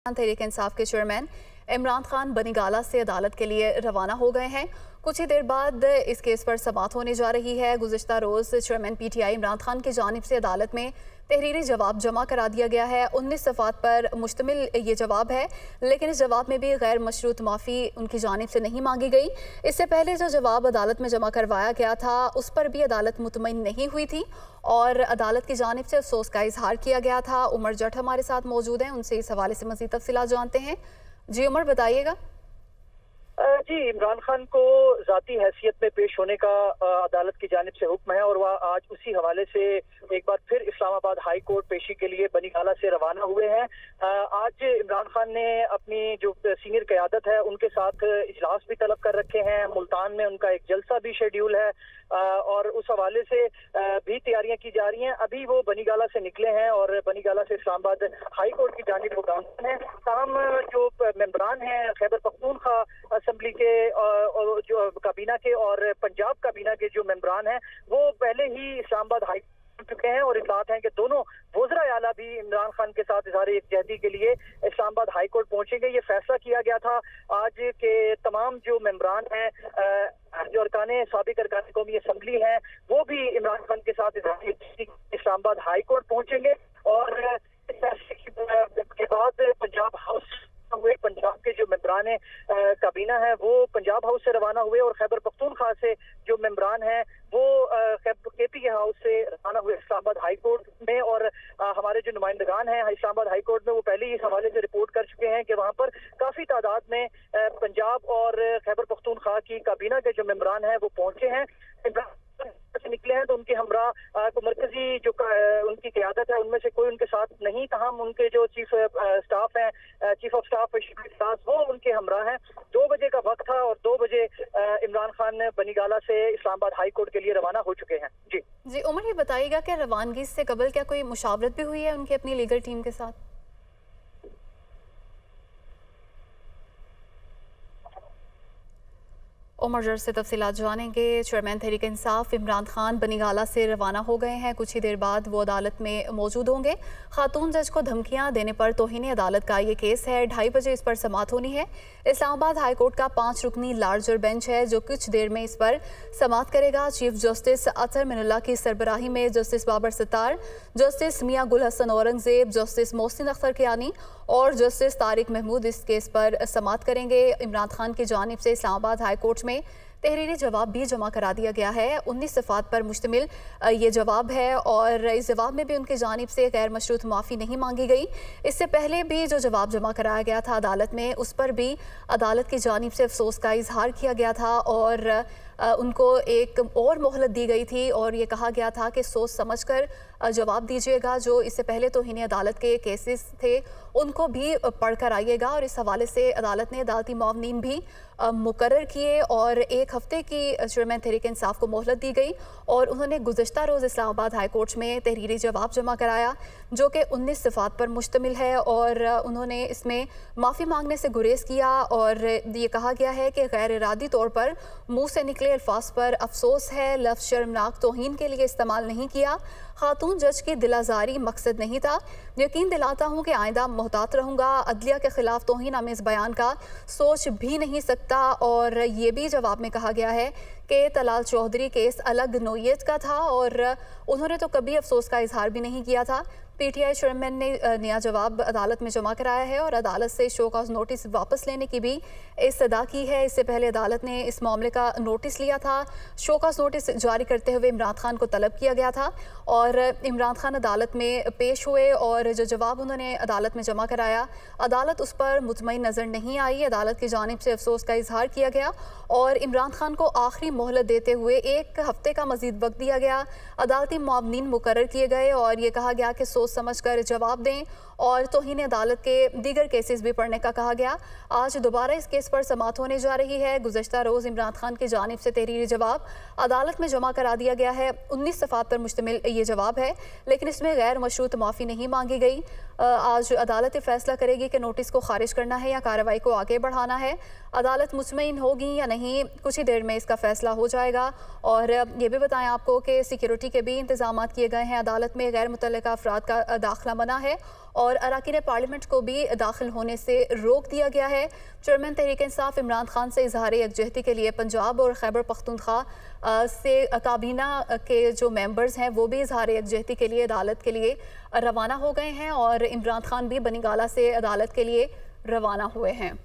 तहरीक इंसाफ के चेयरमैन इमरान खान बनीगाला से अदालत के लिए रवाना हो गए हैं। कुछ ही देर बाद इस केस पर समाअत होने जा रही है। गुज़िश्ता रोज़ चेयरमैन PTI इमरान खान की जानिब से अदालत में तहरीरी जवाब जमा करा दिया गया है। 19 सफ़ात पर मुश्तमिल ये जवाब है, लेकिन इस जवाब में भी गैर मशरूत माफ़ी उनकी जानिब से नहीं मांगी गई। इससे पहले जो जवाब अदालत में जमा करवाया गया था उस पर भी अदालत मुतमईन नहीं हुई थी और अदालत की जानिब से अफसोस का इजहार किया गया था। उमर जट हमारे साथ मौजूद हैं, उनसे इस हवाले से मज़ीद तफसीलात जानते हैं। जी उमर, बताइएगा। जी, इमरान खान को जाती हैसियत में पेश होने का अदालत की जानिब से हुक्म है और वह आज उसी हवाले से एक बार फिर इस्लामाबाद हाई कोर्ट पेशी के लिए बनीगाला से रवाना हुए हैं। आज इमरान खान ने अपनी जो सीनियर क़यादत है उनके साथ इजलास भी तलब कर रखे हैं। मुल्तान में उनका एक जलसा भी शेड्यूल है और उस हवाले से भी तैयारियां की जा रही हैं। अभी वो बनीगाला से निकले हैं और बनीगाला से इस्लामाबाद हाई कोर्ट की जानिब वो गामज़न हैं। तमाम जो मेंबरान हैं खैबर पख्तूनख्वा असेंबली के और जो काबीना के और पंजाब काबीना के जो मेंबरान हैं वो पहले ही इस्लामाबाद हाई चुके हैं और इत्तलात हैं कि दोनों वज़रा आला भी इमरान खान के साथ इज़हार यकजहती के लिए इस्लामाबाद हाई कोर्ट पहुंचेंगे। ये फैसला किया गया था आज के तमाम जो मेंबरान हैं जो अरकाने साबिक अरकाने कौमी असेंबली हैं वो भी इमरान खान के साथ इज़हार यकजहती इस्लामाबाद हाई कोर्ट पहुंचेंगे और इस फैसले के बाद पंजाब हाउस हुए पंजाब के जो मेंबरान काबीना है वो पंजाब हाउस से रवाना हुए और खैबर पख्तूनख्वा से जो मेंबरान हैं वो KP हाउस से रवाना हुए इस्लामाबाद हाई कोर्ट में। और हमारे जो नुमाइंदगान हैं इस्लामाबाद हाई कोर्ट में वो पहले ही इस हवाले से रिपोर्ट कर चुके हैं कि वहाँ पर काफ़ी तादाद में पंजाब और खैबर पख्तूनख्वा की काबीना के जो मेंबरान हैं वो पहुंचे हैं। से निकले हैं तो उनके हमरा को मरकजी जो उनकी क़यादत है उनमें से कोई उनके साथ नहीं, तमाम उनके जो चीफ स्टाफ हैं चीफ ऑफ स्टाफ वो उनके हमरा हैं। 2 बजे का वक्त था और 2 बजे इमरान खान बनीगाला से इस्लामाबाद हाई कोर्ट के लिए रवाना हो चुके हैं। जी उमर, ये बताइएगा कि रवानगी से कबल क्या कोई मुशावरत भी हुई है उनकी अपनी लीगल टीम के साथ? उमर जट से तफसीलात जानेंगे। चेयरमैन तहरीक इंसाफ इमरान खान बनीगाला से रवाना हो गए हैं। कुछ ही देर बाद वो अदालत में मौजूद होंगे। खातून जज को धमकियां देने पर तौहीन अदालत का ये केस है। 2:30 बजे इस पर समाअत होनी है। इस्लामाबाद हाई कोर्ट का 5 रुकनी लार्जर बेंच है जो कुछ देर में इस पर समाअत करेगा। चीफ जस्टिस अतर मिनुल्लाह की सरबराही में जस्टिस बाबर सत्तार, जस्टिस मियां गुल हसन औरंगजेब, जस्टिस मोहसिन अख्तर कियानी और जस्टिस तारिक महमूद इस केस पर समाअत करेंगे। इमरान खान की जानिब से इस्लामाबाद हाई कोर्ट में तहरीरी जवाब भी जमा करा दिया गया है। 19 सफ़ात पर मुश्तमिल ये जवाब है और इस जवाब में भी उनकी जानिब से गैर मशरूत माफ़ी नहीं मांगी गई। इससे पहले भी जो जवाब जमा कराया गया था अदालत में उस पर भी अदालत की जानिब से अफसोस का इजहार किया गया था और उनको एक और मोहलत दी गई थी और ये कहा गया था कि सोच समझ कर जवाब दीजिएगा। जो इससे पहले तौहीन अदालत के केसेस थे उनको भी पढ़ कर आइएगा और इस हवाले से अदालत ने अदालती मुआवनीन भी मुकर्रर किए और 1 हफ्ते की चेयरमैन तहरीक इंसाफ को मोहलत दी गई और उन्होंने गुज़िश्ता रोज़ इस्लामाबाद हाई कोर्ट में तहरीरी जवाब जमा कराया जो कि 19 सफ़ात पर मुश्तमिल है और उन्होंने इसमें माफ़ी मांगने से गुरेज किया और ये कहा गया है कि गैर इरादी तौर पर मुँह से निकले अल्फाज पर अफसोस है, लफ्ज़ शर्मनाक तौहीन के लिए इस्तेमाल नहीं किया। खातून जज की दिलाजारी मकसद नहीं था। यकीन दिलाता हूँ कि आइंदा मोहतात रहूँगा। अदलिया के खिलाफ तौहीन आमेज़ बयान का सोच भी नहीं सकता। और ये भी जवाब में कहा गया है कि तलाल चौधरी केस अलग नोयत का था और उन्होंने तो कभी अफसोस का इजहार भी नहीं किया था। PTI चेयरमैन ने नया जवाब अदालत में जमा कराया है और अदालत से शो कॉज नोटिस वापस लेने की भी इस्तदा की है। इससे पहले अदालत ने इस मामले का नोटिस लिया था। शो कॉज नोटिस जारी करते हुए इमरान खान को तलब किया गया था और इमरान खान अदालत में पेश हुए और जो जवाब उन्होंने अदालत में जमा कराया अदालत उस पर मुतमईन नज़र नहीं आई। अदालत की जानिब से अफसोस का इजहार किया गया और इमरान खान को आखिरी मोहलत देते हुए 1 हफ्ते का मजीद वक्त दिया गया। अदालती मुआवनीन मुकर्रर किए गए और ये कहा गया कि सोच समझकर जवाब दें और तौहीन अदालत के दीगर केसेस भी पढ़ने का कहा गया। आज दोबारा इस केस पर समाअत होने जा रही है। गुज़श्ता रोज़ इमरान खान की जानिब से तहरीरी जवाब अदालत में जमा करा दिया गया है। 19 सफ़ात पर मुश्तमिल ये जवाब है लेकिन इसमें गैर मशरूत माफ़ी नहीं मांगी गई। आज अदालत फैसला करेगी कि नोटिस को खारिज करना है या कार्रवाई को आगे बढ़ाना है। अदालत मुतमईन होगी या नहीं कुछ ही देर में इसका फैसला हो जाएगा। और ये भी बताएं आपको कि सिक्योरिटी के भी इंतजाम किए गए हैं। अदालत में गैर मुतल्लिका अफराद का दाखिला मना है और अरकान पार्लियामेंट को भी दाखिल होने से रोक दिया गया है। चेयरमैन तहरीक इंसाफ इमरान खान से इजहार यकजहती के लिए पंजाब और खैबर पख्तूनख्वा से काबीना के जो मेंबर्स हैं वो भी इजहार यकजहती के लिए अदालत के लिए रवाना हो गए हैं और इमरान खान भी बनीगाला से अदालत के लिए रवाना हुए हैं।